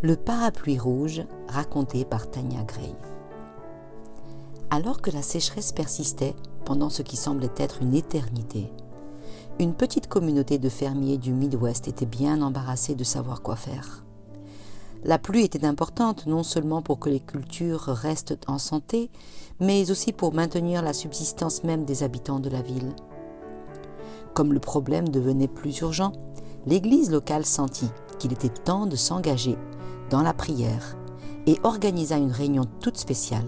Le parapluie rouge raconté par Tanya Gray. Alors que la sécheresse persistait pendant ce qui semblait être une éternité, une petite communauté de fermiers du Midwest était bien embarrassée de savoir quoi faire. La pluie était importante non seulement pour que les cultures restent en santé, mais aussi pour maintenir la subsistance même des habitants de la ville. Comme le problème devenait plus urgent, l'église locale sentit qu'il était temps de s'engager dans la prière et organisa une réunion toute spéciale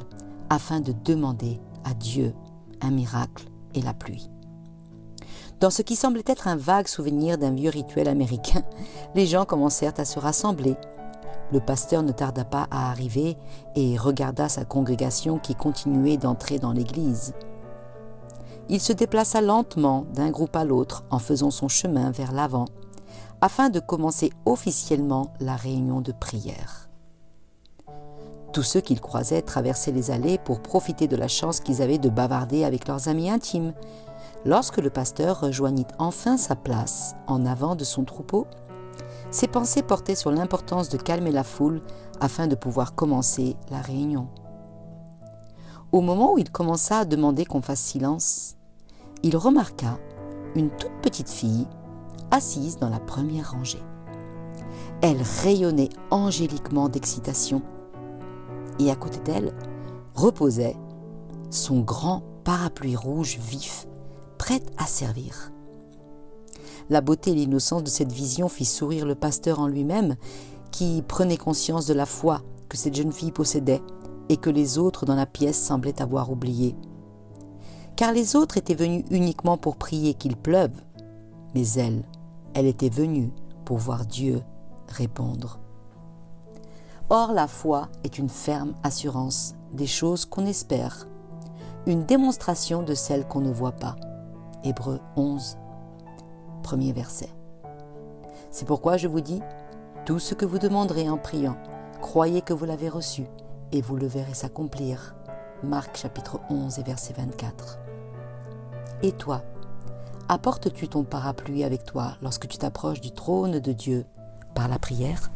afin de demander à Dieu un miracle et la pluie. Dans ce qui semblait être un vague souvenir d'un vieux rituel américain, les gens commencèrent à se rassembler. Le pasteur ne tarda pas à arriver et regarda sa congrégation qui continuait d'entrer dans l'église. Il se déplaça lentement d'un groupe à l'autre en faisant son chemin vers l'avant, afin de commencer officiellement la réunion de prière. Tous ceux qu'il croisait traversaient les allées pour profiter de la chance qu'ils avaient de bavarder avec leurs amis intimes. Lorsque le pasteur rejoignit enfin sa place en avant de son troupeau, ses pensées portaient sur l'importance de calmer la foule afin de pouvoir commencer la réunion. Au moment où il commença à demander qu'on fasse silence, il remarqua une toute petite fille assise dans la première rangée. Elle rayonnait angéliquement d'excitation et à côté d'elle reposait son grand parapluie rouge vif, prête à servir. La beauté et l'innocence de cette vision fit sourire le pasteur en lui-même, qui prenait conscience de la foi que cette jeune fille possédait et que les autres dans la pièce semblaient avoir oublié. Car les autres étaient venus uniquement pour prier qu'il pleuve, mais elle était venue pour voir Dieu répondre. Or, la foi est une ferme assurance des choses qu'on espère, une démonstration de celles qu'on ne voit pas. Hébreux 11, premier verset. C'est pourquoi je vous dis, tout ce que vous demanderez en priant, croyez que vous l'avez reçu et vous le verrez s'accomplir. Marc chapitre 11 et verset 24. Et toi, apportes-tu ton parapluie avec toi lorsque tu t'approches du trône de Dieu par la prière ?